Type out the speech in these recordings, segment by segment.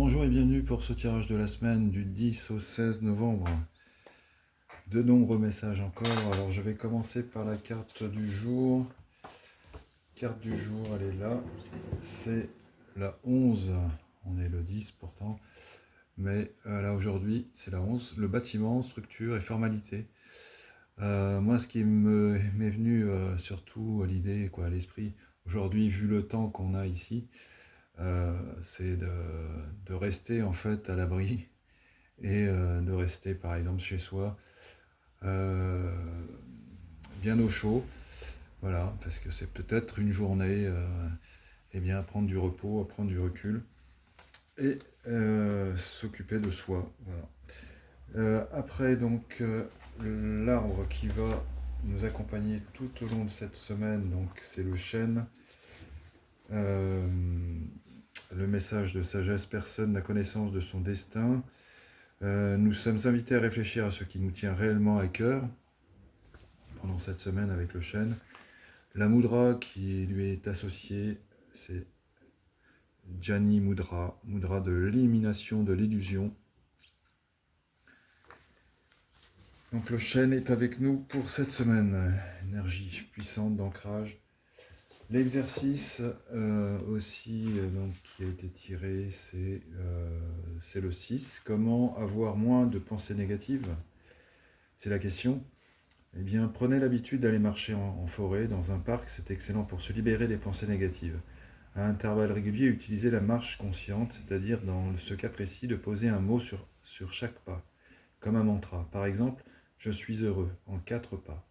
Bonjour et bienvenue pour ce tirage de la semaine du 10 au 16 novembre. De nombreux messages encore. Alors je vais commencer par la carte du jour. Carte du jour, elle est là. C'est la 11. On est le 10 pourtant. Mais là aujourd'hui, c'est la 11. Le bâtiment, structure et formalité. Moi, ce qui m'est venu surtout à l'idée, à l'esprit, aujourd'hui, vu le temps qu'on a ici, c'est de rester en fait à l'abri et de rester par exemple chez soi euh, bien au chaud, voilà, parce que c'est peut-être une journée eh bien, à prendre du repos, à prendre du recul et s'occuper de soi. Voilà. Après donc l'arbre qui va nous accompagner tout au long de cette semaine, donc c'est le chêne. Euh, le message de sagesse, personne n'a connaissance de son destin. Nous sommes invités à réfléchir à ce qui nous tient réellement à cœur pendant cette semaine avec le chêne. La mudra qui lui est associée, c'est Jani Mudra, mudra de l'élimination de l'illusion. Donc le chêne est avec nous pour cette semaine. Énergie puissante d'ancrage. L'exercice aussi donc, qui a été tiré, c'est le 6. Comment avoir moins de pensées négatives? C'est la question. Eh bien, prenez l'habitude d'aller marcher en forêt, dans un parc, c'est excellent pour se libérer des pensées négatives. À intervalles réguliers, utilisez la marche consciente, c'est-à-dire dans ce cas précis de poser un mot sur chaque pas, comme un mantra. Par exemple, je suis heureux en 4 pas.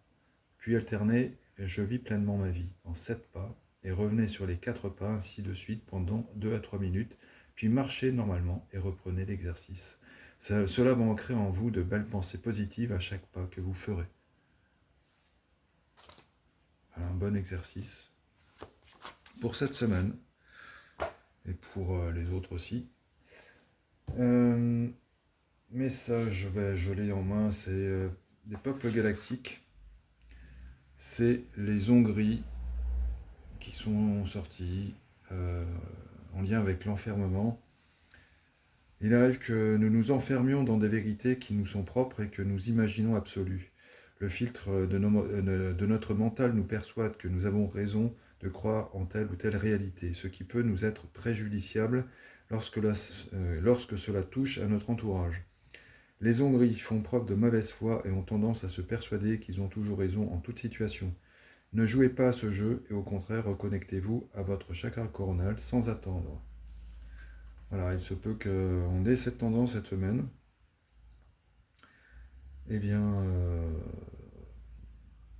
Puis alternez je vis pleinement ma vie en 7 pas et revenez sur les 4 pas ainsi de suite pendant 2 à 3 minutes, puis marchez normalement et reprenez l'exercice. Cela va ancrer en vous de belles pensées positives à chaque pas que vous ferez. Voilà, un bon exercice pour cette semaine et pour les autres aussi. Message, je l'ai en main, c'est des peuples galactiques. C'est les Hongries qui sont sortis en lien avec l'enfermement. Il arrive que nous nous enfermions dans des vérités qui nous sont propres et que nous imaginons absolues. Le filtre de notre mental nous persuade que nous avons raison de croire en telle ou telle réalité, ce qui peut nous être préjudiciable lorsque cela touche à notre entourage. Les Hongries font preuve de mauvaise foi et ont tendance à se persuader qu'ils ont toujours raison en toute situation. Ne jouez pas à ce jeu et au contraire reconnectez-vous à votre chakra coronal sans attendre. Voilà, il se peut qu'on ait cette tendance cette semaine. Eh bien,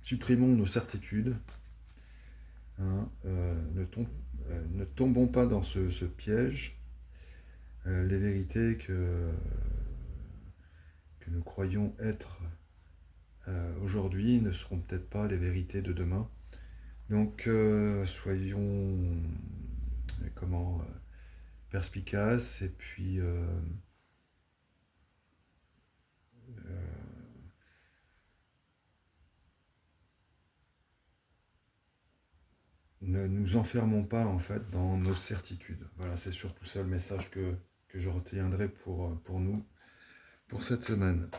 supprimons nos certitudes. Hein, ne tombons pas dans ce piège. Les vérités que nous croyons être aujourd'hui ne seront peut-être pas les vérités de demain. Donc, soyons perspicaces et puis ne nous enfermons pas en fait dans nos certitudes. Voilà, c'est surtout ça le message que je retiendrai pour nous, pour cette semaine.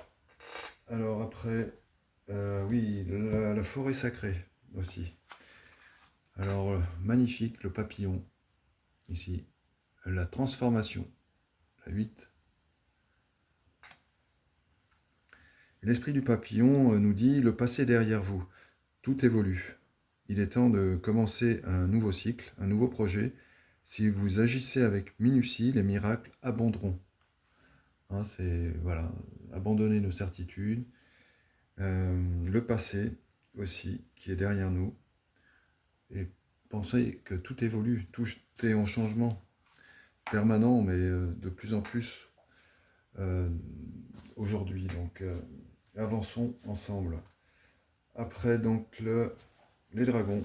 Alors après, oui, la forêt sacrée aussi. Alors, magnifique, le papillon, ici. La transformation, la 8. L'esprit du papillon nous dit, le passé est derrière vous, tout évolue. Il est temps de commencer un nouveau cycle, un nouveau projet. Si vous agissez avec minutie, les miracles abonderont. Hein, c'est voilà, abandonner nos certitudes, le passé aussi qui est derrière nous, et penser que tout évolue, tout est en changement permanent, mais de plus en plus aujourd'hui. Donc avançons ensemble. Après donc les dragons,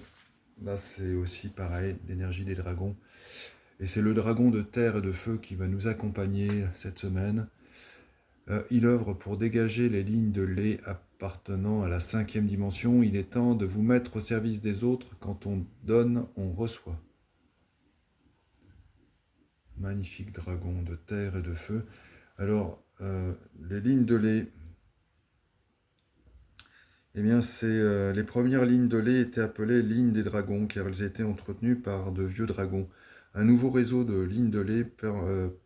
là c'est aussi pareil, l'énergie des dragons. Et c'est le dragon de terre et de feu qui va nous accompagner cette semaine. Il œuvre pour dégager les lignes de lait appartenant à la 5e dimension. Il est temps de vous mettre au service des autres. Quand on donne, on reçoit. magnifique dragon de terre et de feu. Alors, les lignes de lait, eh bien, les premières lignes de lait étaient appelées lignes des dragons, car elles étaient entretenues par de vieux dragons. Un nouveau réseau de lignes de lait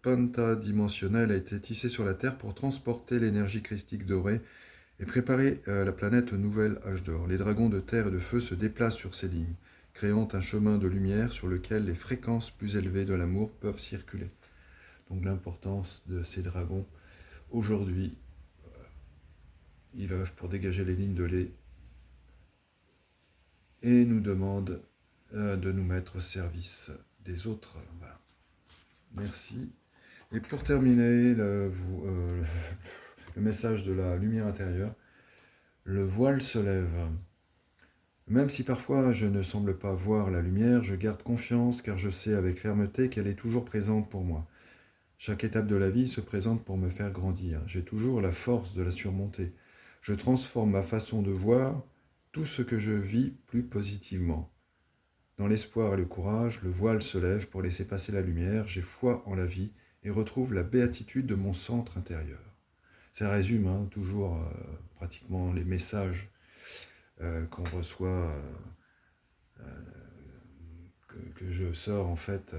pentadimensionnelles a été tissé sur la Terre pour transporter l'énergie christique dorée et préparer la planète au nouvel âge d'or. Les dragons de terre et de feu se déplacent sur ces lignes, créant un chemin de lumière sur lequel les fréquences plus élevées de l'amour peuvent circuler. Donc l'importance de ces dragons. Aujourd'hui, ils œuvrent pour dégager les lignes de lait et nous demandent de nous mettre au service des autres. Voilà. Merci. Et pour terminer, le message de la lumière intérieure, le voile se lève. Même si parfois je ne semble pas voir la lumière, je garde confiance car je sais avec fermeté qu'elle est toujours présente pour moi. Chaque étape de la vie se présente pour me faire grandir. J'ai toujours la force de la surmonter. Je transforme ma façon de voir tout ce que je vis plus positivement. Dans l'espoir et le courage, le voile se lève pour laisser passer la lumière. J'ai foi en la vie et retrouve la béatitude de mon centre intérieur. Ça résume toujours pratiquement les messages qu'on reçoit, que je sors en fait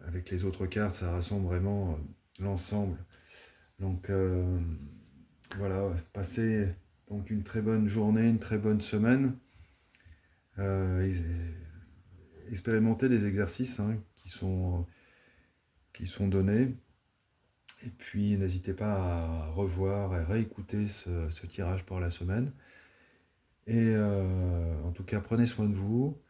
avec les autres cartes. Ça rassemble vraiment l'ensemble. Donc voilà, passez donc une très bonne journée, une très bonne semaine. Expérimentez des exercices qui sont donnés. Et puis n'hésitez pas à revoir et réécouter ce tirage pour la semaine. Et en tout cas, prenez soin de vous.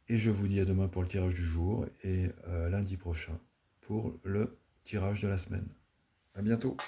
Et je vous dis à demain pour le tirage du jour et lundi prochain pour le tirage de la semaine. À bientôt.